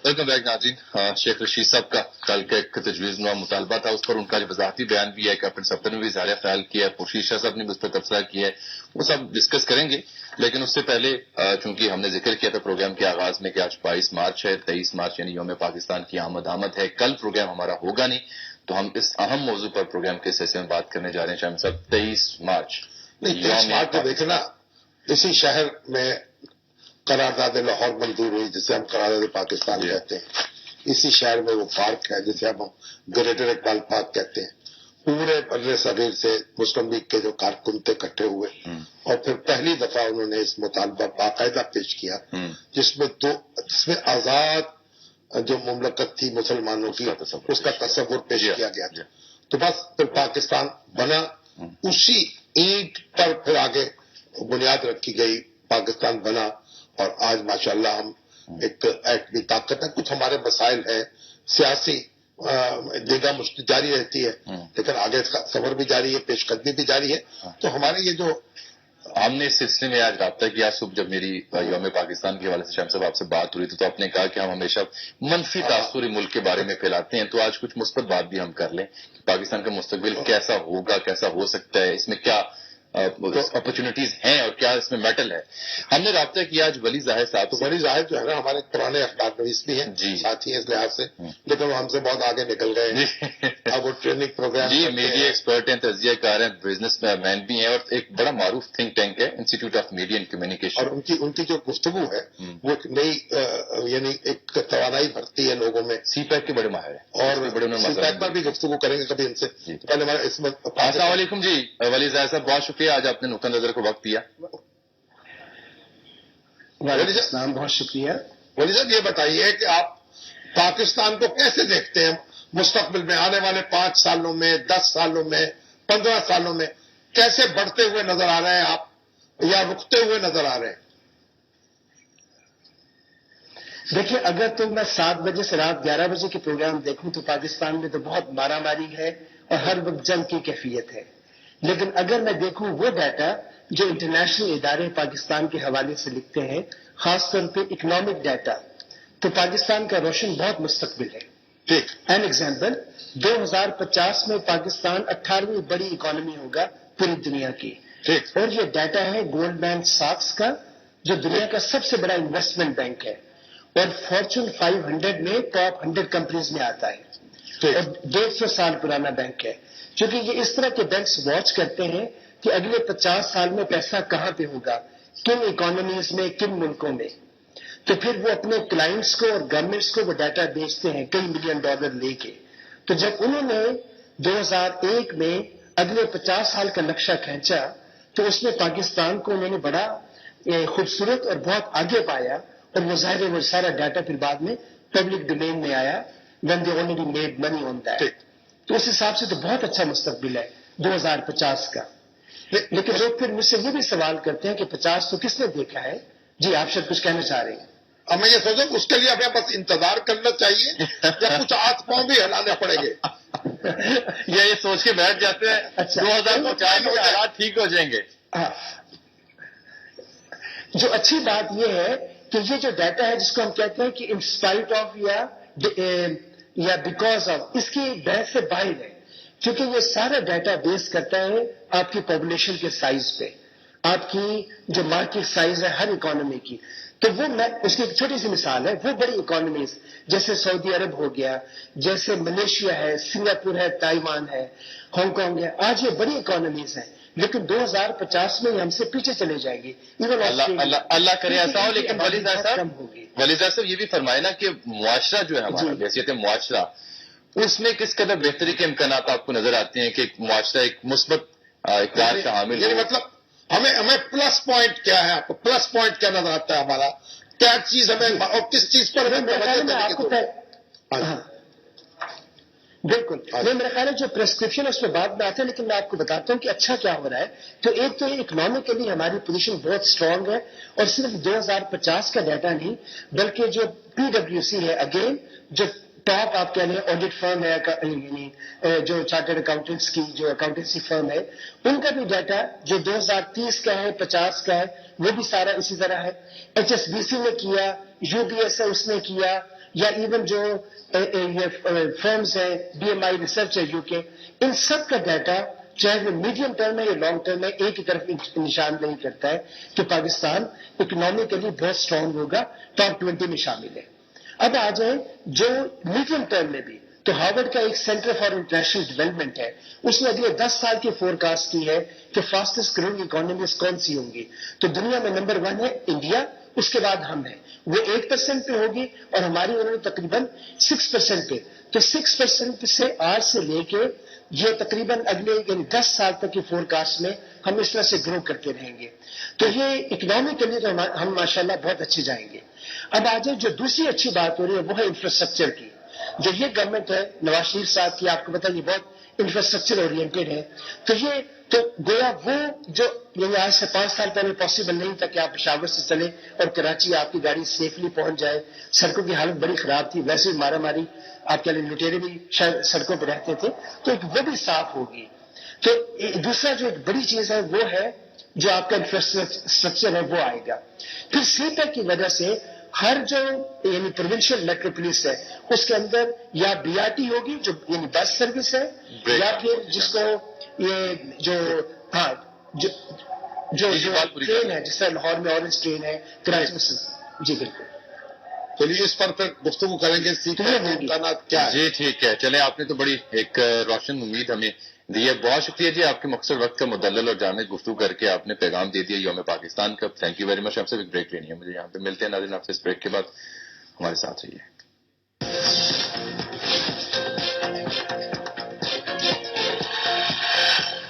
Welcome back नाज़रीन। शेख रशीद साहब का कल का एक तजवीज़नुमा मुतालबा था, उस पर उनका जो वजाहती बयान भी है, कैप्टन सफ्तर ने भी इज़हार ख्याल किया है, खुर्शीद साहब ने भी उस पर तबसरा किया है, वो सब डिस्कस करेंगे। लेकिन उससे पहले चूंकि हमने जिक्र किया था प्रोग्राम के आगाज में कि आज 22 मार्च है, 23 मार्च यानी यौम पाकिस्तान की आमद है। कल प्रोग्राम हमारा होगा नहीं, तो हम इस अहम मौजू पर प्रोग्राम के हिस्से में बात करने जा रहे हैं। शाम साहब 23 मार्च नहीं, 23 मार्च को देखना, इसी शहर में करारदाद लाहौर मंजूर हुई, जिसे हम करारदाद पाकिस्तान कहते हैं। इसी शहर में वो पार्क है जिसे हम ग्रेटर इकबाल पार्क कहते हैं। पूरे बर्रे सगीर से मुस्लिम लीग के जो कारकुन थे इकट्ठे हुए और फिर पहली दफा उन्होंने इस मुतालबा बाकायदा पेश किया, जिसमें आजाद जो मुमलकत थी मुसलमानों की, उसका तस्वुर पेश किया गया था। तो बस फिर पाकिस्तान बना, उसी ईंट पर फिर आगे बुनियाद रखी गई, पाकिस्तान बना। और आज माशाअल्लाह हम एक एटमी ताकत है। कुछ हमारे मसाइल है सियासी, जगह मुश्किल जारी रहती है, लेकिन आगे इसका सफर भी जारी है, पेशकदमी भी जारी है। तो हमारे ये जो हमने इस सिलसिले में आज राब्ता किया, सुबह जब मेरी यौम पाकिस्तान के हवाले से शाम साहब आपसे बात हुई तो आपने कहा कि हम हमेशा मनफी तासुर मुल्क के बारे में फैलाते हैं, तो आज कुछ मुस्बत बात भी हम कर लें कि पाकिस्तान का मुस्तकबिल कैसा होगा, कैसा हो सकता है, इसमें क्या अपॉर्चुनिटीज हैं और क्या इसमें मेटल है। हमने राब्ता किया आज वली जाहिद साहब। तो वली जाहिद जो है ना, हमारे पुराने अखबार नवीस भी हैं, साथी हैं इस लिहाज से, लेकिन वो हमसे बहुत आगे निकल गए हैं। अब वो ट्रेनिंग प्रोग्राम जी, मीडिया एक्सपर्ट हैं, तज्जियाकार हैं, बिजनेस मैन भी हैं और एक बड़ा मारूफ थिंक टैंक है institute of media and communication. और उनकी जो गुफ्तगू है वो एक नई यानी एक तवानाई भरती है लोगों में। सीपैक के बड़े माहिर हैं और सीपैक पर भी गुफ्तगू करेंगे कभी इनसे। पहले हमारा इसमें अस्सलाम वालेकुम जी वली जाहिद साहब, बहुत शुक्रिया आज आपने नुक्ता नजर को वक्त दिया। बहुत शुक्रिया। वली साहब ये बताइए कि आप पाकिस्तान को कैसे देखते हैं मुस्तकबिल में, आने वाले 5 सालों में, 10 सालों में, 15 सालों में कैसे बढ़ते हुए नजर आ रहे हैं आप या रुकते हुए नजर आ रहे हैं? देखिए, अगर तो मैं 7 बजे से रात 11 बजे के प्रोग्राम देखूं तो पाकिस्तान में तो बहुत मारामारी है और हर वक्त जंग की कैफियत है। लेकिन अगर मैं देखूं वो डाटा जो इंटरनेशनल इदारे पाकिस्तान के हवाले से लिखते हैं, खासतौर पे इकोनॉमिक डाटा, तो पाकिस्तान का रोशन बहुत मुस्तकबिल है। ठीक, एन एग्जाम्पल, 2050 में पाकिस्तान 18वीं बड़ी इकोनॉमी होगा पूरी दुनिया की। ठीक, और ये डाटा है गोल्डमैन सैक्स का, जो दुनिया का सबसे बड़ा इन्वेस्टमेंट बैंक है और फॉर्चून 500 में टॉप 100 कंपनीज में आता है। और 150 साल पुराना बैंक है, क्योंकि ये इस तरह के बैंक्स वॉच करते हैं कि अगले 50 साल में पैसा कहां पे होगा, किन इकोनॉमीज में, किन मुल्कों में। तो फिर वो अपने क्लाइंट्स को और गवर्नमेंट्स को वो डाटा बेचते हैं कई मिलियन डॉलर लेके। तो जब उन्होंने 2001 में अगले 50 साल का नक्शा खींचा तो उसमें पाकिस्तान को उन्होंने बड़ा खूबसूरत और बहुत आगे पाया, और वो जाहिर है वो सारा डाटा फिर बाद में पब्लिक डोमेन में आया when they already made money on that। तो उस हिसाब से तो बहुत अच्छा मुस्तकबिल है 2050 का। लेकिन लोग फिर मुझसे ये भी सवाल करते हैं कि 50 तो किसने देखा है। जी, आप शायद कुछ कहना चाह रहे हैं। अब मैं ये सोचूं उसके लिए हमें बस इंतजार करना चाहिए या कुछ हाथ पांव भी हिलाने पड़ेंगे? या ये सोच के बैठ जाते हैं अच्छा 2050 में हालात ठीक हो जाएंगे। हाँ, जो अच्छी बात यह है कि ये जो डाटा है जिसको हम कहते हैं कि इन स्पाइट ऑफ या बिकॉज ऑफ, इसकी बहस से बाहर है, क्योंकि ये सारा डाटा बेस करता है आपकी पॉपुलेशन के साइज पे, आपकी जो मार्केट साइज है हर इकोनॉमी की। तो वो मैं उसकी एक छोटी सी मिसाल है, वो बड़ी इकोनॉमीज जैसे सऊदी अरब हो गया, जैसे मलेशिया है, सिंगापुर है, ताइवान है, हांगकांग है, आज ये बड़ी इकोनॉमीज हैं, लेकिन 2050 में हमसे पीछे चले जाएगी। अल्लाह करे ऐसा हो। लेकिन वली साहब ये भी फरमाए ना कि मुआशरा जो है हमारा, हैसियत मुआशरा, उसमें किस कदर बेहतरी के इम्कान आपको नजर आते हैं कि मुआशरा एक मुस्बत इक़दार का हामिल हो? मतलब हमें प्लस पॉइंट क्या है, आपको प्लस पॉइंट क्या नजर आता है हमारा, क्या चीज हमें और किस चीज पर हमें बिल्कुल नहीं, मेरा ख्याल है जो प्रेस्क्रिप्शन है उसमें बाद में आता है, लेकिन मैं आपको बताता हूं कि अच्छा क्या हो रहा है। तो एक तो इकोनॉमिकली हमारी पोजीशन बहुत स्ट्रांग है, और सिर्फ 2050 का डाटा नहीं बल्कि जो PwC है, अगेन जो टॉप आप कह रहे हैं ऑडिट फर्म है, यानी जो चार्टर्ड अकाउंटेंट्स की जो अकाउंटेंसी फर्म है, उनका भी डाटा जो 2030 का है, 50 का है, वो भी सारा इसी तरह है। HSBC ने किया, UBS है उसने किया, یا ایون جو فرمز ہیں BMI ریسرچ ہے UK، ان سب کا ڈیٹا چاہے وہ میڈیم ٹرم ہے یا لانگ ٹرم ہے ایک ہی طرف نشاندہی کرتا ہے کہ پاکستان اکنامکلی بہت اسٹرانگ ہوگا، ٹاپ 20 میں شامل ہے۔ اب آ جائیں جو میڈیم ٹرم میں بھی، تو ہارورڈ کا ایک سینٹر فار انٹرنیشنل ڈیولپمنٹ ہے، اس نے اگلے 10 سال کی فور کاسٹ کی ہے کہ فاسٹسٹ گروئنگ اکانومیز کون سی ہوں گی۔ تو دنیا میں نمبر 1 ہے انڈیا، اس کے بعد ہم ہیں، وہ 8% پہ ہوگی اور ہماری انہوں نے تقریباً 6% پہ، تو 6% سے آج سے لے کے یہ تقریباً اگلے یعنی 10 سال تک کی فور کاسٹ میں ہم اس طرح سے گرو کرتے رہیں گے۔ تو یہ اکنامکلی تو ہم ماشاءاللہ بہت اچھے جائیں گے۔ اب آ جائے جو دوسری اچھی بات ہو رہی ہے وہ ہے انفراسٹرکچر کی۔ جو یہ گورنمنٹ ہے نواز شریف صاحب کی، آپ کو پتہ یہ بہت انفراسٹرکچر اورینٹڈ ہے، تو یہ تو گویا وہ جو یعنی آج سے 5 سال پہلے پاسبل نہیں تھا کہ آپ پشاور سے چلیں اور کراچی آپ کی گاڑی سیفلی پہنچ جائے۔ سڑکوں کی حالت بڑی خراب تھی، ویسے بھی مارا ماری، آپ کے لٹیرے بھی شاید سڑکوں پہ رہتے تھے، تو ایک وہ بھی صاف ہوگی۔ تو دوسرا جو ایک بڑی چیز ہے وہ ہے جو آپ کا انفراسٹرکچر ہے وہ آئے گا۔ پھر سیپیک کی وجہ سے ہر جو یعنی پروونشل میٹروپولیس ہے اس کے اندر یا BRT ہوگی جو یعنی بس سروس ہے، یا پھر جس کو یہ جو ہاں جو ٹرین ہے جس طرح لاہور میں اورنج ٹرین ہے، کراچی میں، جی بالکل۔ چلیے اس پر پھر گفتگو کریں گے، امکانات کیا ہے؟ جی ٹھیک ہے، چلے آپ نے تو بڑی ایک روشن امید ہمیں دی ہے۔ بہت شکریہ جی، آپ کے مختصر وقت کا مدلل اور جامع گفتگو کر کے آپ نے پیغام دے دیا یوم پاکستان کا۔ Thank you very much. آپ سے ایک بریک لینی ہے مجھے یہاں پہ، ملتے ہیں ناظرین آپ سے اس بریک کے بعد، ہمارے ساتھ رہیے۔